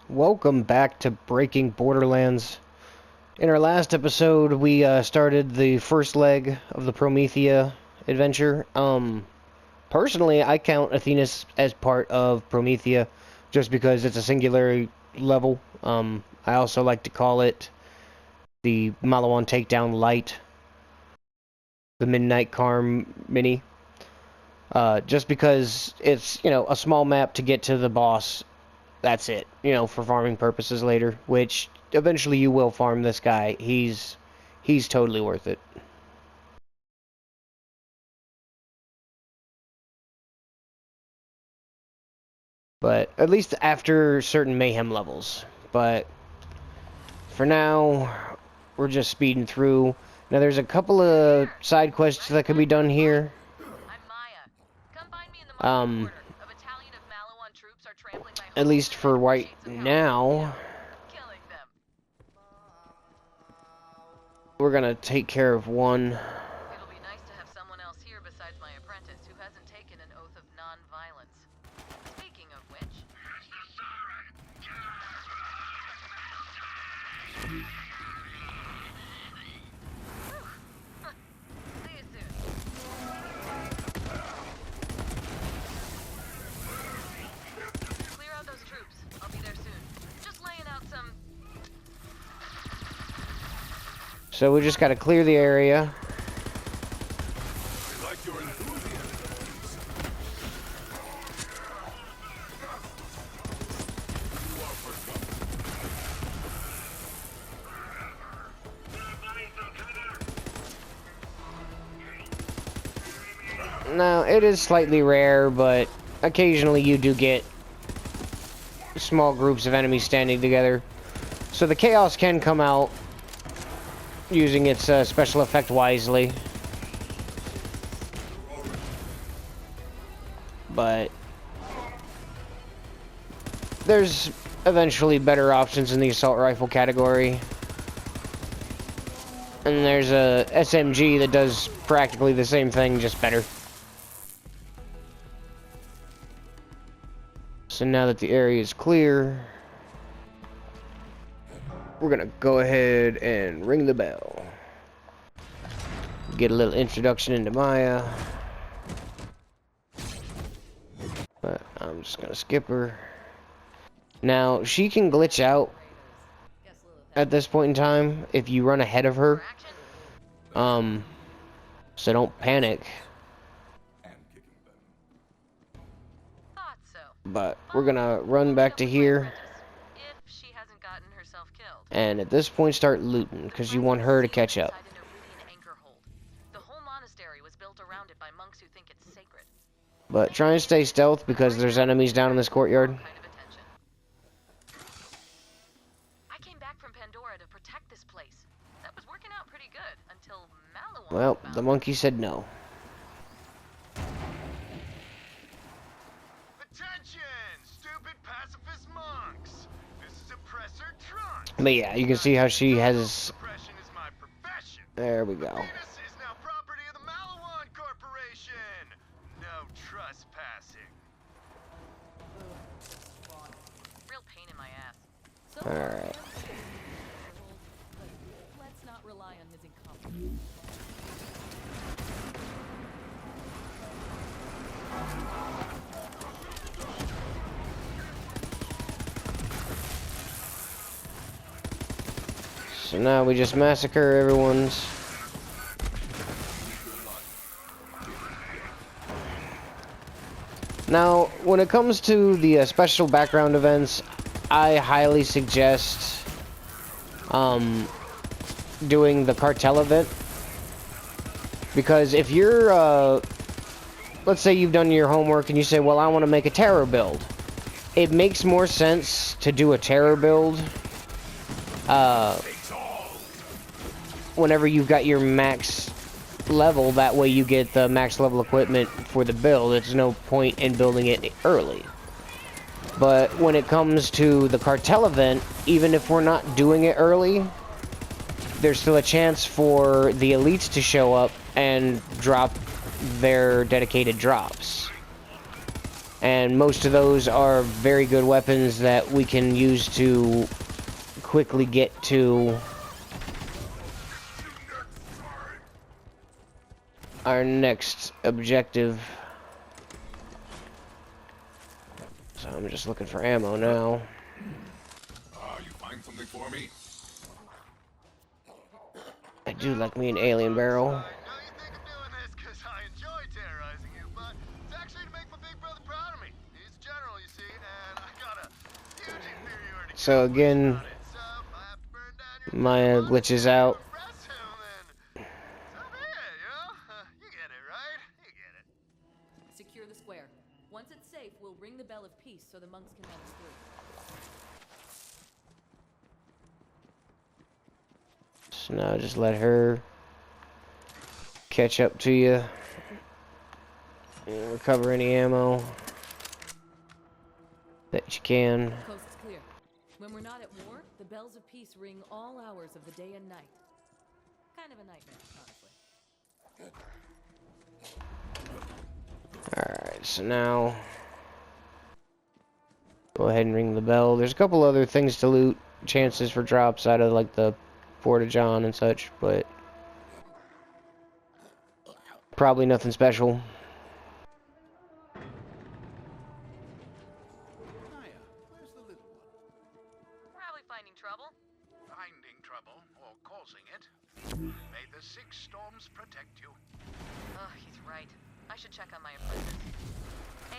Welcome back to Breaking Borderlands. In our last episode, we started the first leg of the Promethea adventure. Personally, I count Athenas as part of Promethea, just because it's a singular level. I also like to call it the Malawan Takedown Light, the Midnight Calm Mini. Just because it's, a small map to get to the boss. That's it, for farming purposes later, which eventually you will farm this guy. He's totally worth it. But at least after certain mayhem levels. But for now, we're just speeding through. Now there's a couple of side quests that could be done here. At least for right now, we're gonna take care of one. It'll be nice to have someone else here besides my apprentice who hasn't taken an oath of non-violence. Speaking of which... See you soon. Clear out those troops. I'll be there soon. Just laying out some... So we just gotta clear the area. Now, it is slightly rare, but occasionally you do get small groups of enemies standing together. So the chaos can come out using its special effect wisely. But there's eventually better options in the assault rifle category. And there's a SMG that does practically the same thing, just better. So now that the area is clear, we're gonna go ahead and ring the bell. Get a little introduction into Maya. But I'm just gonna skip her. Now, she can glitch out at this point in time if you run ahead of her. So don't panic. But we're gonna run back to here. And at this point start looting, because you want her to catch up. But try and stay stealth because there's enemies down in this courtyard. I came back from Pandora to protect this place. That was working out pretty good until Malawan. Well, the monkey said no. Attention, stupid pacifist monks. This is Oppressor Traunt. But yeah, you can see how she has... Oppression is my profession. There we go. Athenas is now property of the Malawan Corporation. No trespassing. Real pain in my ass. Alright. Let's not rely on his incompetence. So now we just massacre everyone's. Now, when it comes to the special background events, I highly suggest doing the cartel event. Because if you're, let's say you've done your homework and you say, well, I want to make a terror build. It makes more sense to do a terror build whenever you've got your max level. That way you get the max level equipment for the build. There's no point in building it early. But when it comes to the cartel event, even if we're not doing it early, there's still a chance for the elites to show up and drop their dedicated drops. And most of those are very good weapons that we can use to quickly get to our next objective. So I'm just looking for ammo now. You find something for me? I do like me an alien barrel. I know you think I'm doing this because I enjoy terrorizing you, but it's actually to make my big brother proud of me. He's a general, you see, and I got a huge inferiority So again, complex on it. So if I have to burn down your my glitch is out. impress him, then so be it, you know? You get it, right? You get it. Secure the square. Once it's safe, we'll ring the bell of peace so the monks can let us through. So now just let her catch up to you and recover any ammo that you can. Coast is clear. When we're not at war, the bells of peace ring all hours of the day and night. Kind of a nightmare, honestly. Alright, so now go ahead and ring the bell. There's a couple other things to loot, chances for drops out of like the Porta John and such, but probably nothing special. Hiya, where's the little one? Probably finding trouble. Finding trouble or causing it. May the six storms protect you. Oh, he's right. I should check on my apprentice.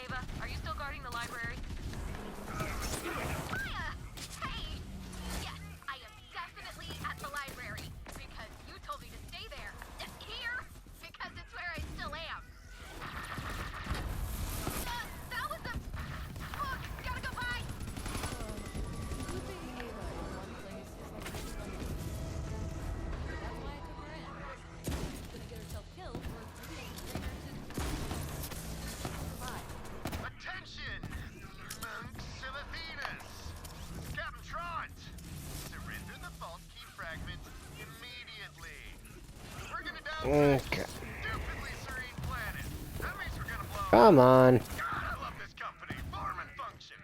Ava, are you still guarding the library? Maya! Hey! Yes, I am definitely at the library because you told me to stay there. Here, because it's where I still am. That was a... Oh, gotta go by! Keeping Ava in one place is like keeping on the beach. That's why I took her in. She's gonna get herself killed, or maybe I can bring her to survive. Attention, monks of Athenas! Captain Traunt! Surrender the vault key fragment immediately. We're gonna down Okay. this stupidly serene planet. That means we're gonna blow Come on. God, I love this company. Form and function.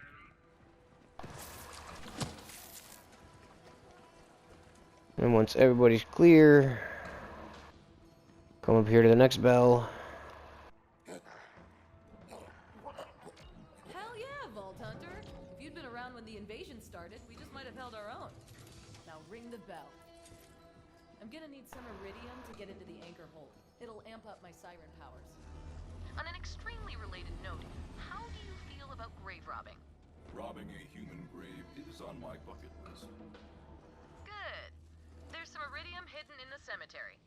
And once everybody's clear, come up here to the next bell. Hell yeah, Vault Hunter! If you'd been around when the invasion started, we just might have held our own. Now ring the bell. I'm gonna need some iridium to get into the anchor hold. It'll amp up my siren powers. On an extremely related note, how do you feel about grave robbing? Robbing a human grave is on my bucket list. Good. There's some iridium hidden in the cemetery.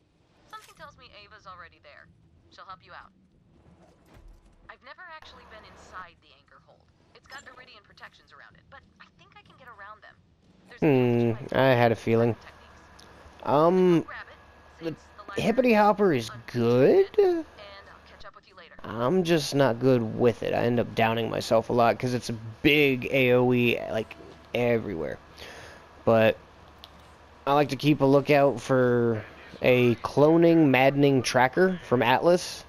Something tells me Ava's already there. She'll help you out. I've never actually been inside the anchor hold. It's got iridium protections around it, but I think I can get around them. There's I had a feeling. Grab it, The since the library Hippity Hopper is good. and I'll catch up with you later. I'm just not good with it. I end up downing myself a lot because it's a big AoE, like, everywhere. But I like to keep a lookout for a cloning maddening tracker from Atlas,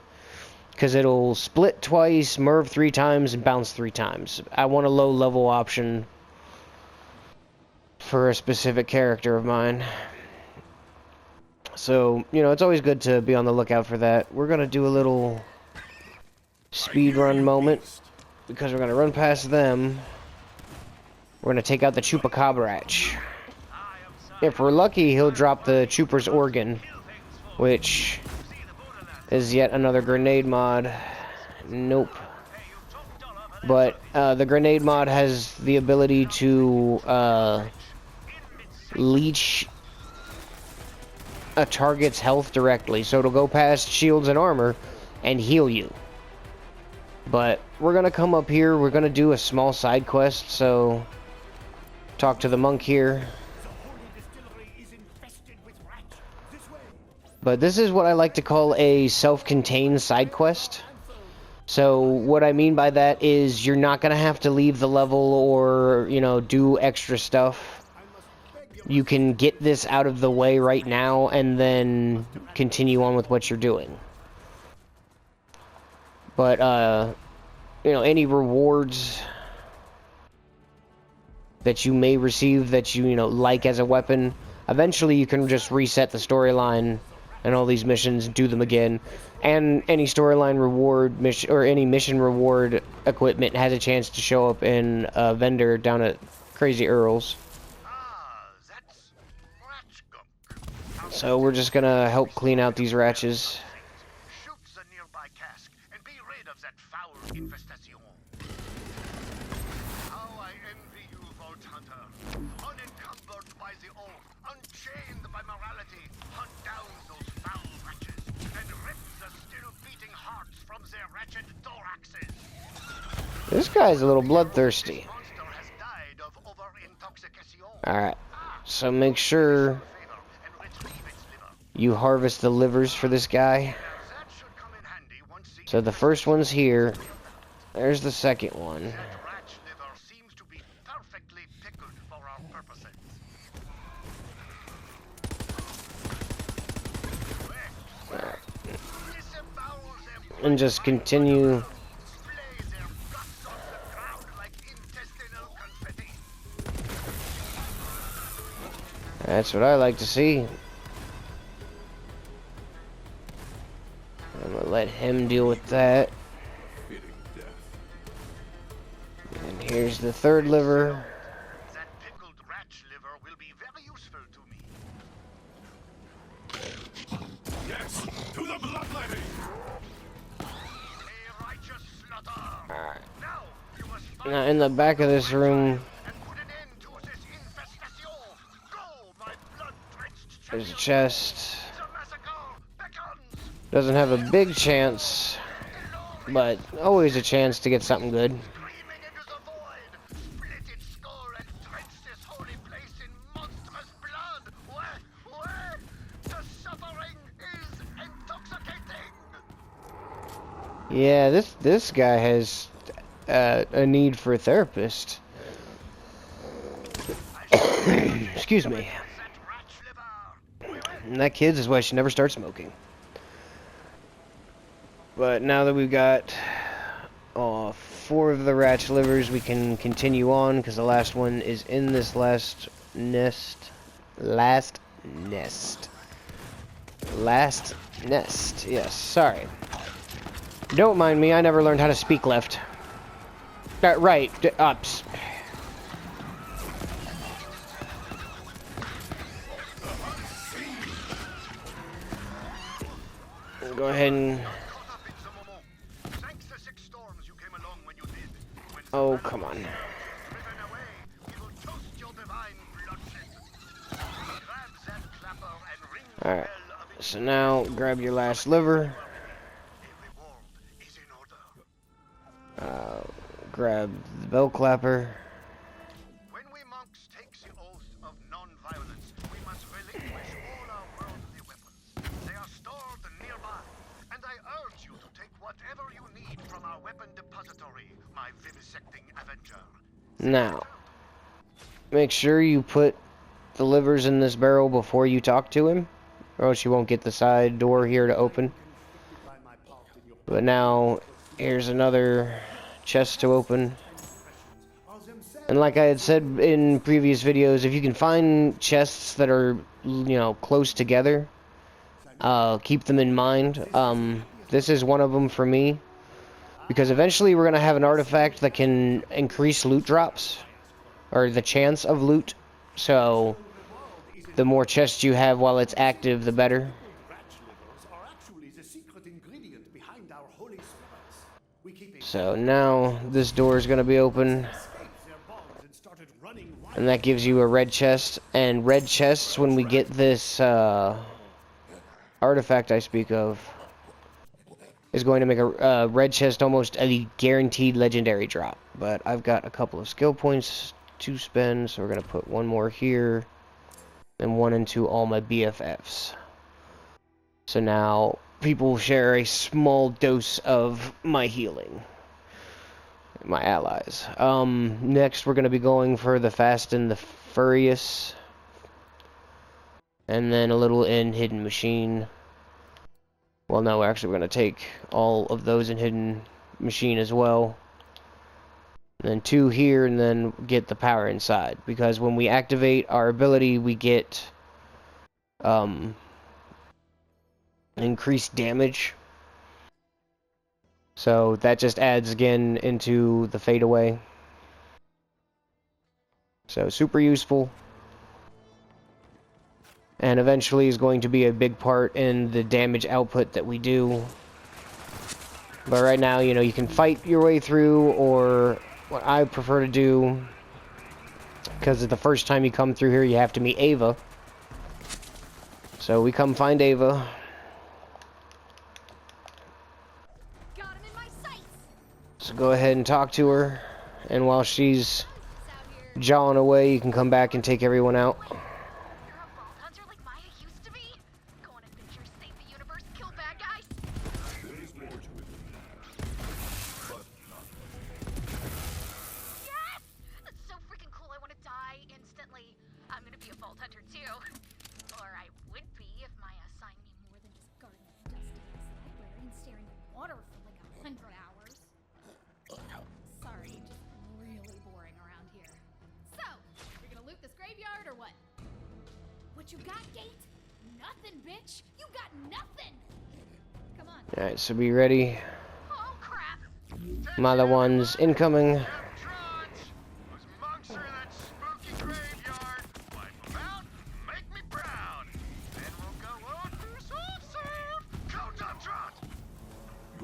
because it'll split twice, merv 3 times, and bounce 3 times. I want a low level option for a specific character of mine. So, you know, it's always good to be on the lookout for that. We're going to do a little speed run moment, because we're going to run past them. We're going to take out the Chupacabra. If we're lucky, he'll drop the Chuper's organ, which is yet another grenade mod. Nope. But the grenade mod has the ability to leech a target's health directly, so it'll go past shields and armor and heal you. But we're gonna come up here, we're gonna do a small side quest, so talk to the monk here. But this is what I like to call a self-contained side quest. So what I mean by that is you're not gonna have to leave the level or, you know, do extra stuff. You can get this out of the way right now and then continue on with what you're doing. But any rewards that you may receive that you like as a weapon. Eventually you can just reset the storyline and all these missions, do them again, and any storyline reward mission or any mission reward equipment has a chance to show up in a vendor down at Crazy Earl's. That's ratch gunk. So we're just gonna help clean out these ratches. Shoot the nearby cask and be rid of that foul infestation. How I envy you, Vault Hunter. Unencumbered by the oath, unchained by morality, hunt down those foul wretches and rip the still beating hearts from their wretched thoraxes. This guy's a little bloodthirsty. Monster has died of over-intoxication. Alright, so make sure Favor and retrieve its liver. you harvest the livers for this guy. That should come in handy once the So the first one's here. There's the second one. That ratch liver seems to be perfectly pickled for our purposes. Disembowel them, And just continue. splay their guts on the ground like intestinal confetti. That's what I like to see. I'm gonna let him deal with that. Fitting death. And here's the third liver. That pickled ratch liver will be very useful to me. Yes, to the bloodletting. A righteous slaughter. Alright. Now you must find Now in the back of this room, and put an end to this infestation. Go, my blood-drenched there's a champion. chest. The massacre beckons. Doesn't have a big chance, but always a chance to get something good. Screaming into the void, split its skull and drench this holy place in monstrous blood. Where? The suffering is intoxicating. Yeah, this guy has a need for a therapist. Excuse me. That ratch liver. And that kid's is why she never starts smoking. But now that we've got 4 of the ratch livers, we can continue on because the last one is in this last nest. Last nest. Yes, sorry. Don't mind me, I never learned how to speak left. Right, ups. Go ahead and... Caught up in the moment. Thanks the 6 storms you came along when you did. When the Oh, battle come on. is driven away, we will toast your divine bloodshed. Grab that clapper and ring the Alright, bell of its so now grab your last liver. A reward is in order. Grab the bell clapper. When we monks take the oath of non-violence, we must relinquish all our worldly weapons. They are stored nearby, and I urge you to take whatever you need from our weapon depository, my vivisecting avenger. Now, make sure you put the livers in this barrel before you talk to him, or else you won't get the side door here to open. But now, here's another chest to open. And like I had said in previous videos, if you can find chests that are, close together, keep them in mind. This is one of them for me, because eventually we're going to have an artifact that can increase loot drops, or the chance of loot. So, the more chests you have while it's active, the better. Are actually the secret ingredient behind our holy spirits. We keep So now this door is going to be open, their bonds and started running wild. and that gives you a red chest. And red chests, when we get this artifact I speak of, is going to make a red chest almost a guaranteed legendary drop. But I've got a couple of skill points to spend, so we're going to put one more here, and one into all my BFFs. So now people share a small dose of my healing. My allies. Next we're going to be going for the Fast and the Furious. And then a little in Hidden Machine. Well, no, actually we're going to take all of those in Hidden Machine as well. and then 2 here, and then get the power inside. Because when we activate our ability, we get increased damage. So that just adds again into the fadeaway. So super useful. And eventually is going to be a big part in the damage output that we do. But right now, you know, you can fight your way through, or what I prefer to do, because the first time you come through here, you have to meet Ava. So we come find Ava. Got him in my sights. So go ahead and talk to her. And while she's Out here. jawing away, you can come back and take everyone out. You're a vault hunter like Maya used to be? Go on adventures, save the universe, kill bad guys? There is more to it than that. But not Yes! That's so freaking cool, I want to die instantly. I'm gonna be a vault hunter too. Or I would be if Maya assigned me more than just guarding a dusty-ass library and staring at water for like 100 hours. Sorry, just really boring around here. So, you're gonna loot this graveyard or what? What you got, Gate? Nothing, bitch! You got nothing! Come on. Alright, so be ready. Oh, crap! My other one's incoming. Traunt! Those monks are in that spooky graveyard. Wipe them out, make me brown. Then we'll go on to soft serve. Codes up, Traunt!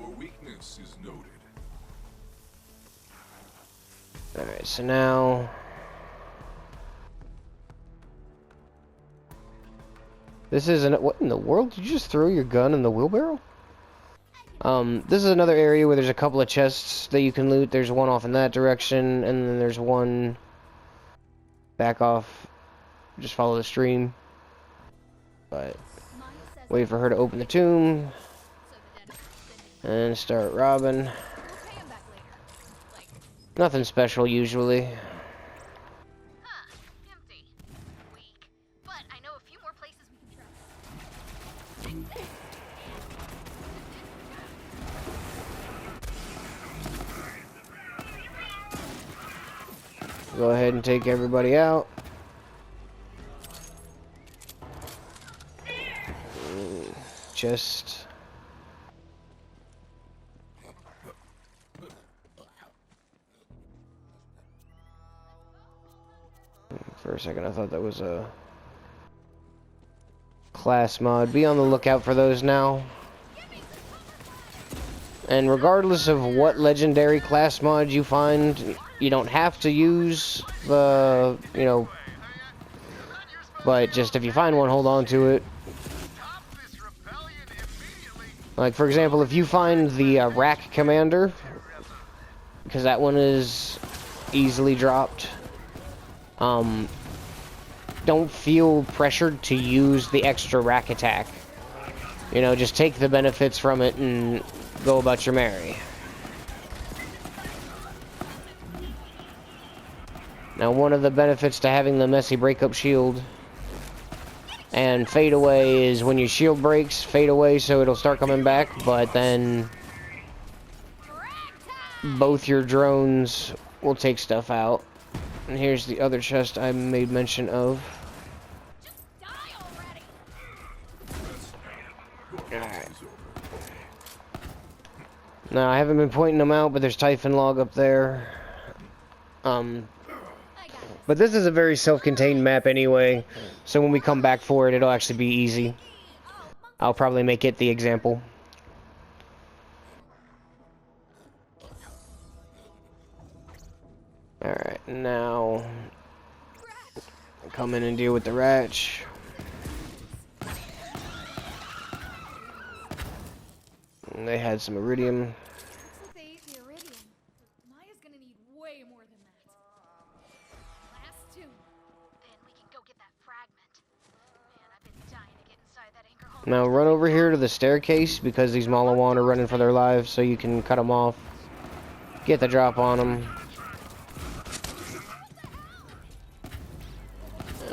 your weakness is noted. Alright, so now... This is an... What in the world? Did you just throw your gun in the wheelbarrow? This is another area where there's a couple of chests that you can loot. There's one off in that direction, and then there's one back off. Just follow the stream. But Maya says wait for her to open the tomb so the dead are spending. and start robbing. We'll pay him back later. Like, Nothing special usually. huh, empty. Weak. But I know a few more places we can trust. Go ahead and take everybody out. Just... For a second, I thought that was a class mod. Be on the lookout for those now. And regardless of what legendary class mod you find, you don't have to use the, you know, but just if you find one, hold on to it. Stop this rebellion immediately. Like, for example, if you find the rack commander, because that one is easily dropped, don't feel pressured to use the extra rack attack. You know, just take the benefits from it and go about your merry. Now, one of the benefits to having the messy breakup shield and fade away is when your shield breaks, fade away so it'll start coming back, but then both your drones will take stuff out. And here's the other chest I made mention of. Die already! Alright. Now, I haven't been pointing them out, but there's Typhon Log up there. But this is a very self-contained map anyway, so when we come back for it, it'll actually be easy. I'll probably make it the example. Alright, now... come in and deal with the Ratch. And they had some iridium. Looks like they ate the iridium. Maya's gonna need way more than that. Last two. Then we can go get that fragment. Man, I've been dying to get inside that anchor hole. Now run over here to the staircase because these Malawan are running for their lives, so you can cut them off. Get the drop on them.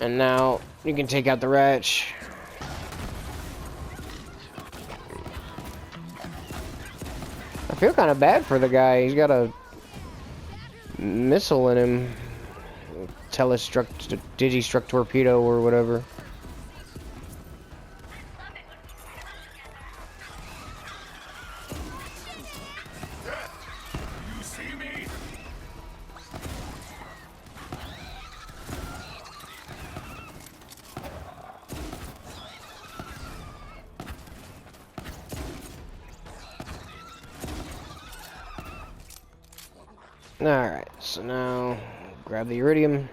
And now you can take out the Ratch. I feel kind of bad for the guy. He's got to missile in him. Telestruct, digistruct torpedo or whatever. You see me? Alright, so now grab the iridium.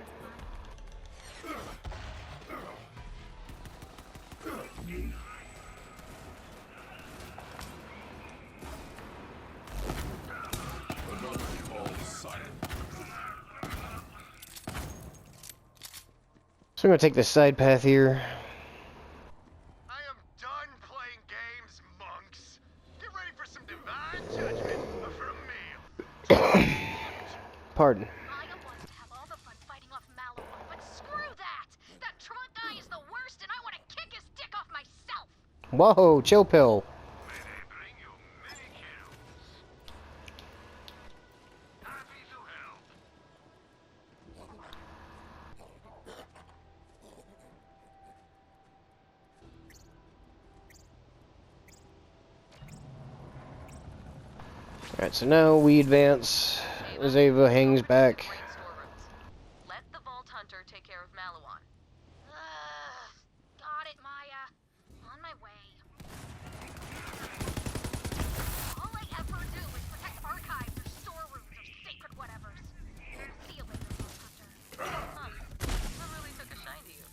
So I'm gonna take this side path here. I am done playing games, monks. Get ready for some divine judgment from me. Pardon. Maya wants to have all the fun fighting off Malawon, but screw that! That Traunt guy is the worst, and I want to kick his dick off myself! Whoa, chill pill. May they bring you many kills. Happy to help. Alright, so now we advance. Zava hangs back. Let the Vault Hunter take care of Malawon. Got it, Maya. On my way. All I ever do is protect archives or storerooms or sacred whatevers. See you later, Vault Hunter. Huh. That really took a shine to you.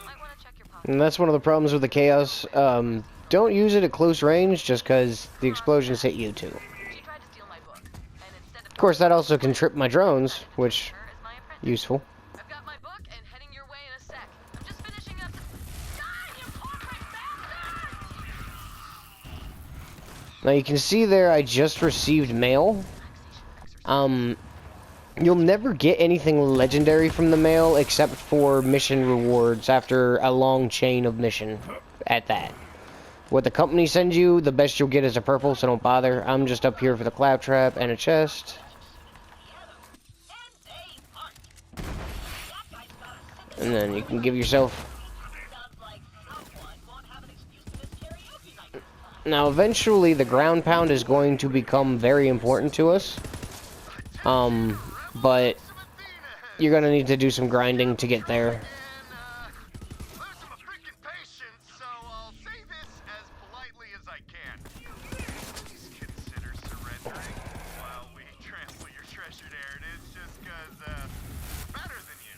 Might want to check your pocket. And that's one of the problems with the chaos. Don't use it at close range just because the explosions hit you too. She tried to steal my book, and instead Of course, that also can trip my drones, which her as my apprentice. useful. I've got my book and heading your way in a sec. I'm just finishing up. Die, you corporate bastard! Now you can see there I just received mail. You'll never get anything legendary from the mail except for mission rewards after a long chain of mission at that. What the company sends you, the best you'll get is a purple, so don't bother. I'm just up here for the claptrap and a chest. And then you can give yourself... Now eventually the ground pound is going to become very important to us. But you're gonna need to do some grinding to get there. Lose some freaking patience, so I'll say this as politely as I can. Please consider surrendering while we trample your treasured heritage just because, we're better than you.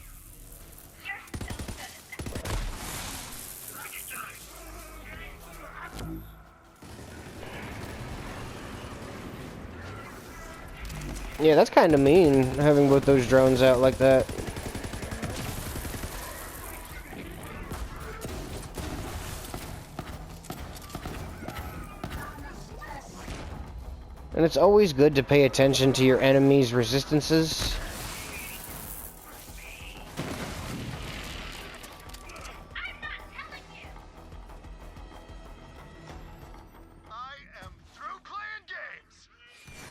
Yeah, that's kind of mean, having both those drones out like that. And it's always good to pay attention to your enemy's resistances. I am through playing games.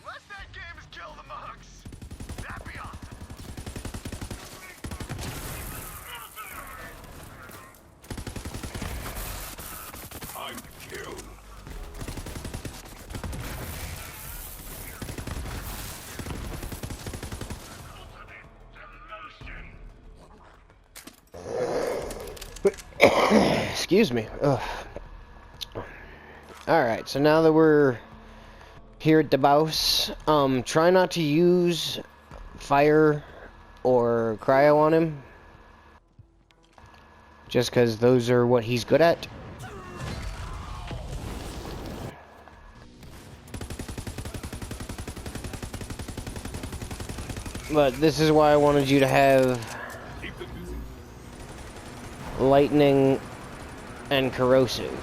Unless that game is kill the monks. That'd be awesome. I'm killed. Excuse me. Ugh. Alright, so now that we're here at the boss, try not to use fire or cryo on him. Just because those are what he's good at. But this is why I wanted you to have Keep them busy. lightning and corrosive.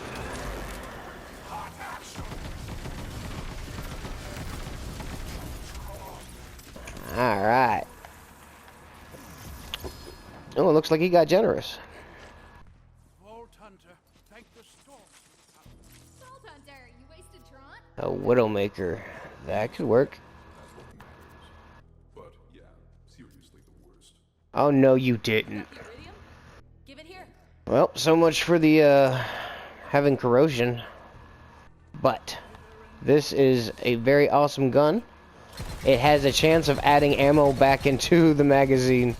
Alright. Oh, it looks like he got generous. Vault Hunter, thank the storm. Salt Hunter, you wasted Traunt? A Widowmaker. That could work. But yeah, Oh, no, you didn't. Got the iridium? Give it here. Well, so much for the, having corrosion. But this is a very awesome gun. It has a chance of adding ammo back into the magazine.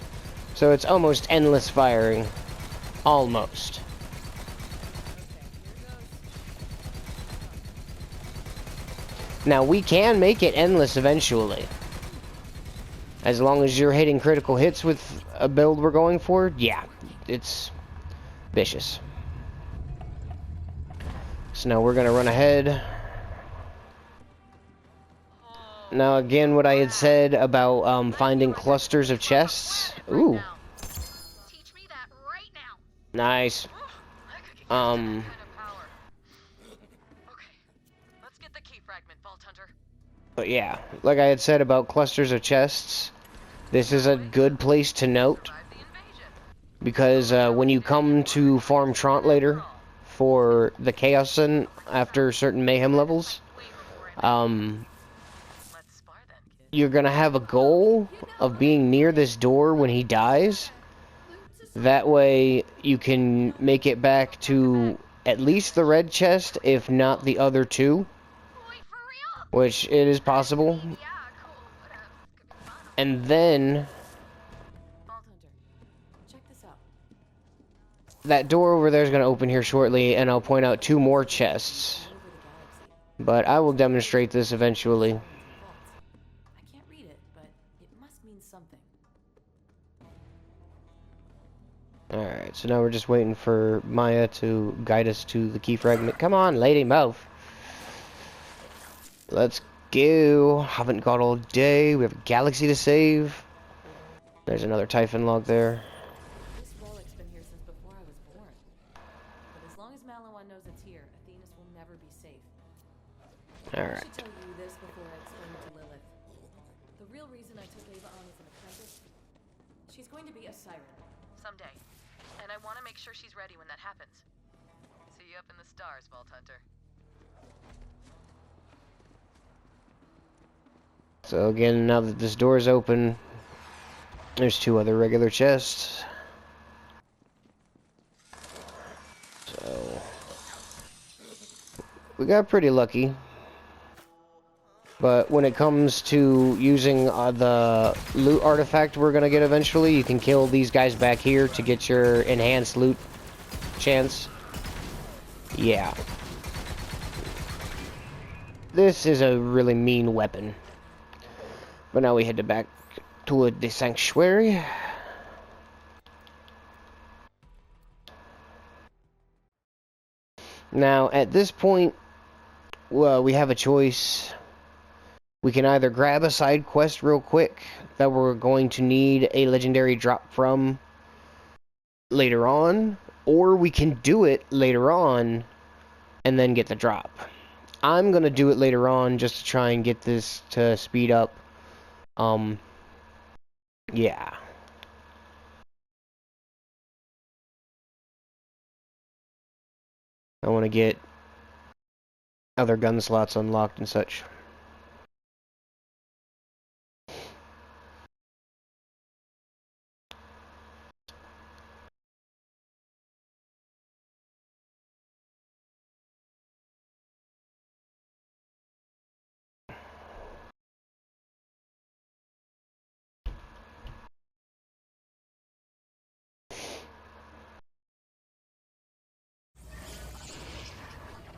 So it's almost endless firing. Almost. Now, we can make it endless eventually. As long as you're hitting critical hits with a build we're going for, yeah, it's vicious. So now we're gonna run ahead. Now again, what I had said about finding clusters of chests. Ooh, Teach me that right now. nice. I could get that kind of power. Okay, let's get the key fragment, Vault Hunter. But yeah, like I had said about clusters of chests, this is a good place to note. Survive the invasion. Because when you come to farm Traunt later for the Chaos Sun after certain Mayhem levels, Way before I Let's spar then, kid. you're gonna have a goal of being near this door when he dies. That way you can make it back to at least the red chest, if not the other two, Boy, for real? which it is possible. Yeah, cool. What else? Could be fun. And then Vault Hunter, check this out. that door over there is gonna open here shortly, and I'll point out 2 more chests. Over the galaxy. But I will demonstrate this eventually. Vault. I can't read it, but it must mean something. Alright, so now we're just waiting for Maya to guide us to the key fragment. Come on, lady, move. Let's go. Haven't got all day. We have a galaxy to save. There's another Typhon log there. This relic's been here since before I was born. But as long as Malawan knows it's here, Athenas will never be safe. I Alright. should tell you this before I explain it to Lilith. The real reason I took Ava on as an apprentice, she's going to be a siren. Someday. And I want to make sure she's ready when that happens. See you up in the stars, Vault Hunter. So again, now that this door is open, there's 2 other regular chests. So we got pretty lucky. But when it comes to using the loot artifact we're gonna get eventually, you can kill these guys back here to get your enhanced loot chance. Yeah. This is a really mean weapon. But now we head back toward the sanctuary. Now, at this point, well, we have a choice. We can either grab a side quest real quick that we're going to need a legendary drop from later on, or we can do it later on and then get the drop. I'm going to do it later on just to try and get this to speed up. Yeah. I want to get other gun slots unlocked and such.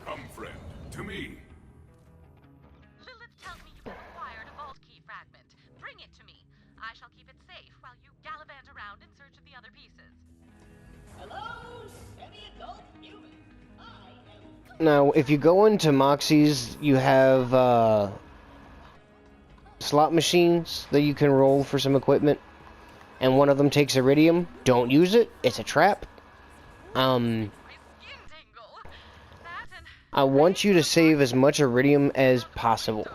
Come, friend, to me. Lilith tells me you've acquired a vault key fragment. Bring it to me. I shall keep it safe while you gallivant around in search of the other pieces. Hello, semi-adult human. I am. Now, if you go into Moxie's, you have slot machines that you can roll for some equipment, and one of them takes iridium. Don't use it. It's a trap. My skin tingle. That and I want you to save as much iridium as possible.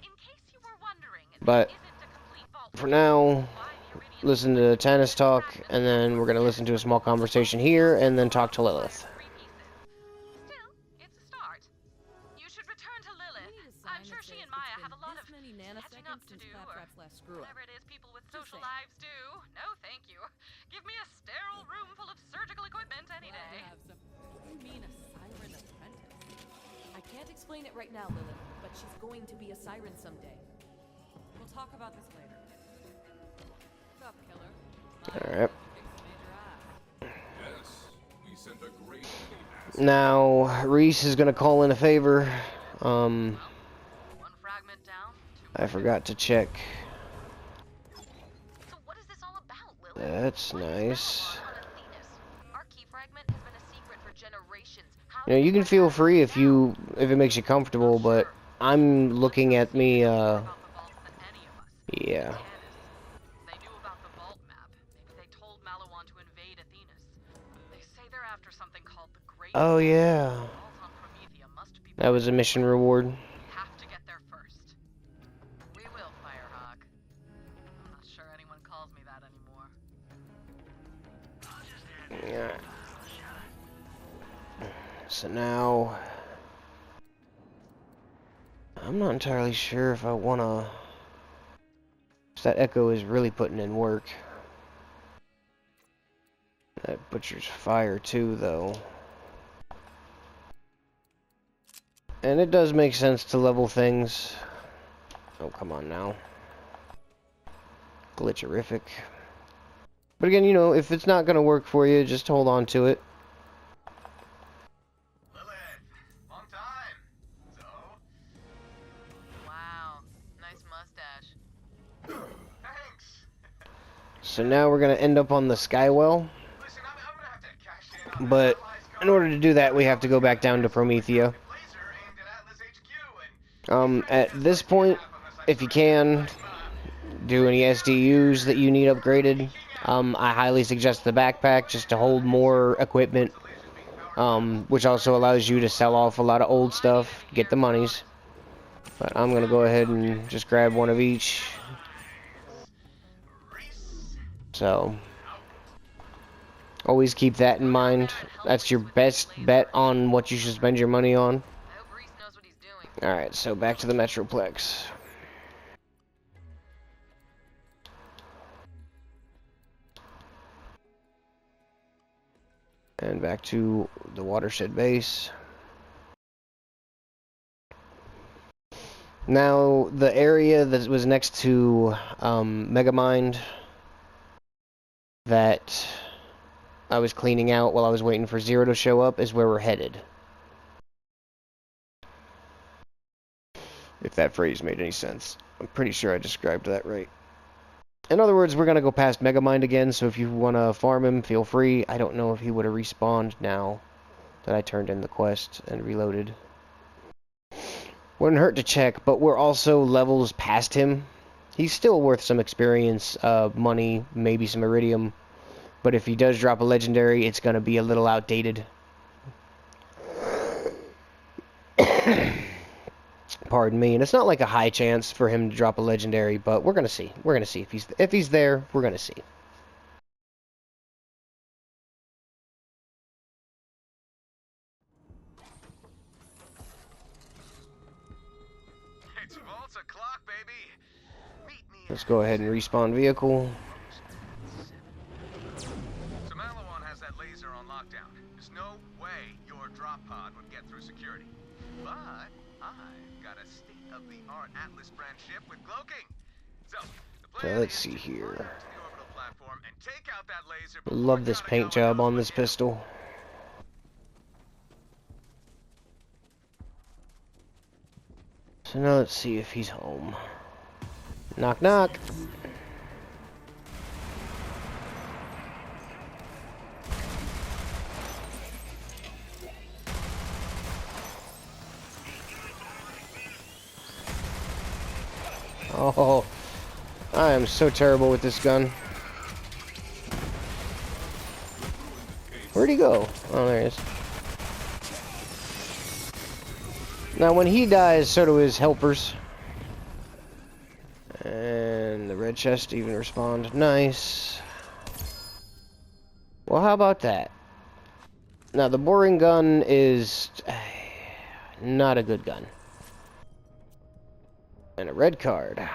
in case you were wondering, But isn't a complete vault for now, why the iridium listen to Athenas talk, and then we're going to listen to a small conversation here, and then talk to Lilith. 3 pieces. Still, it's a start. You should return to Lilith. I'm sure she and Maya have a lot of catching up to do, or whatever it is people with social insane. lives do. No, thank you. Give me a sterile room full of surgical equipment any Glad day. to have some. What do you mean a siren apprentice? I can't explain it right now, Lilith, but she's going to be a siren someday. We'll talk about this later. What's up, killer? Alright. Yes, we sent a great many assets. Now, Reese is gonna call in a favor. One fragment down. Two. I forgot to check. So what is this all about, Lilith? That's What is nice. Babylon on Athenas? Our key fragment has been a secret for generations. How You know, you can feel free if it makes you comfortable, but I'm looking at me, About the vaults than any of us. yeah. They knew about the vault map. Maybe they told Malawan to invade Athenas. They say they're after something called the Great. Oh, yeah. The vault on Promethea must be. That was a mission reward. We have to get there first. We will, Firehawk. I'm not sure anyone calls me that anymore. Yeah. So now, I'm not entirely sure if I wanna. That Echo is really putting in work. That Butcher's fire too, though. And it does make sense to level things. Oh, come on now. Glitcherific. But again, you know, if it's not gonna work for you, just hold on to it. Lilith, long time. So, Wow, nice mustache. thanks. So now we're gonna end up on the Skywell. Listen, I'm gonna have to cash in on But that Allies in order to do that, we have to go back down to Promethea. laser aimed at Atlas HQ and At this point, if you can, do any SDUs that you need upgraded. I highly suggest the backpack just to hold more equipment, which also allows you to sell off a lot of old stuff, get the monies. But I'm gonna go ahead and just grab one of each. So, always keep that in mind. That's your best bet on what you should spend your money on. I hope Reese knows what he's doing. Alright, so back to the Metroplex. And back to the watershed base. Now, the area that was next to Megamind that I was cleaning out while I was waiting for Zero to show up is where we're headed. If that phrase made any sense. I'm pretty sure I described that right. In other words, we're going to go past Megamind again, so if you want to farm him, feel free. I don't know if he would have respawned now that I turned in the quest and reloaded. Wouldn't hurt to check, but we're also levels past him. He's still worth some experience, money, maybe some iridium. But if he does drop a legendary, it's going to be a little outdated. Pardon me, and it's not like a high chance for him to drop a legendary, but we're gonna see. We're gonna see if he's there. We're gonna see. it's vaults o'clock, baby. Meet me. Let's go ahead and respawn vehicle. So Malawan has that laser on lockdown. There's no way your drop pod would get through security. But I've got a state-of-the-art Atlas brand ship with cloaking. So the plan let's is see to here. fly to the orbital platform and take out that laser Love this before paint Kanazawa job knows on what this hit him. pistol. So now let's see if he's home. Knock knock. Oh, I am so terrible with this gun. Where'd he go? Oh, there he is. Now, when he dies, so do his helpers. And the red chest even respond. Nice. Well, how about that? Now, the boring gun is not a good gun. And a red card.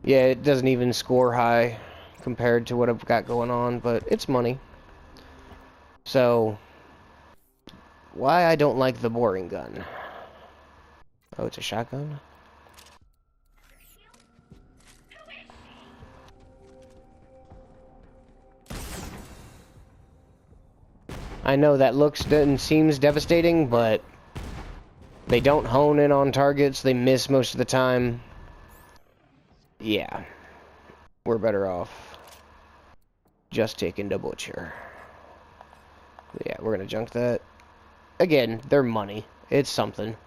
Yeah, it doesn't even score high compared to what I've got going on, but it's money. So, why I don't like the boring gun. Oh, it's a shotgun? I know that looks and seems devastating, but they don't hone in on targets. They miss most of the time. Yeah. We're better off just taking the butcher. Yeah, we're gonna junk that. Again, they're money. It's something.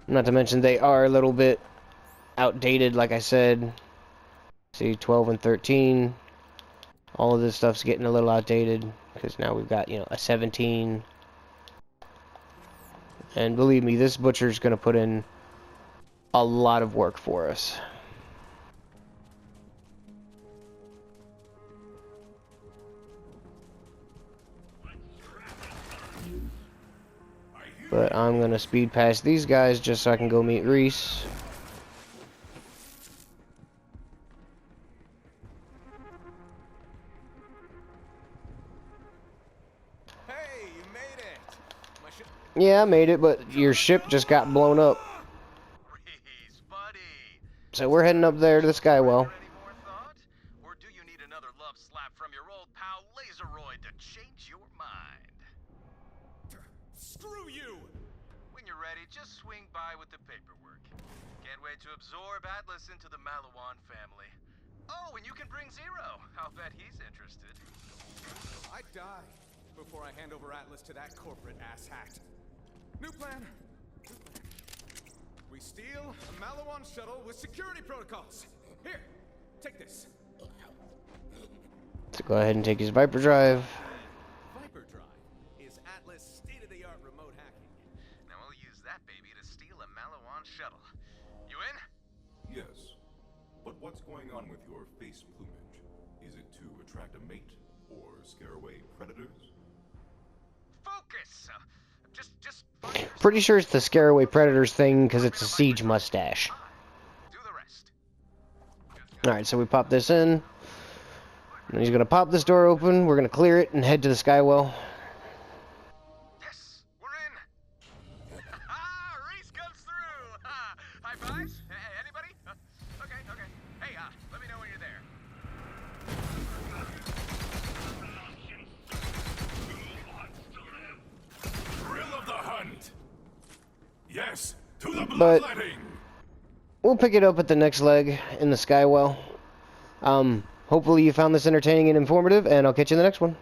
Not to mention they are a little bit outdated, like I said. See, 12 and 13. All of this stuff's getting a little outdated because now we've got, you know, a 17. And believe me, this butcher's going to put in a lot of work for us. But I'm going to speed past these guys just so I can go meet Reese. Hey, you made it. My ship. Yeah, I made it, but your ship just got blown up. Reese, buddy. So we're heading up there to the Skywell. Any more thought? Or do you need another love slap from your old pal Laseroid to change your mind? Screw you! When you're ready, just swing by with the paperwork. Can't wait to absorb Atlas into the Malawan family. Oh, and you can bring Zero. I'll bet he's interested. I'd die before I hand over Atlas to that corporate asshat. New plan. We steal a Malawan shuttle with security protocols. Here, take this. So go ahead and take his Viper Drive. Viper Drive is Atlas' state-of-the-art remote hacking. Now we'll use that baby to steal a Malawan shuttle. You in? Yes. But what's going on with your face plumage? Is it to attract a mate or scare away predators? Focus! Just find yourself. Pretty sure it's the scare away predators thing because it's a siege mustache. Do the rest. Alright, so we pop this in. And he's going to pop this door open. We're going to clear it and head to the Skywell. Yes, we're in. Reese comes through. High fives? Anybody? Okay. Hey, let me know when you're there. Thrill of the hunt! Yes, to the But- bloodletting! We'll pick it up at the next leg in the Skywell. Hopefully you found this entertaining and informative, and I'll catch you in the next one.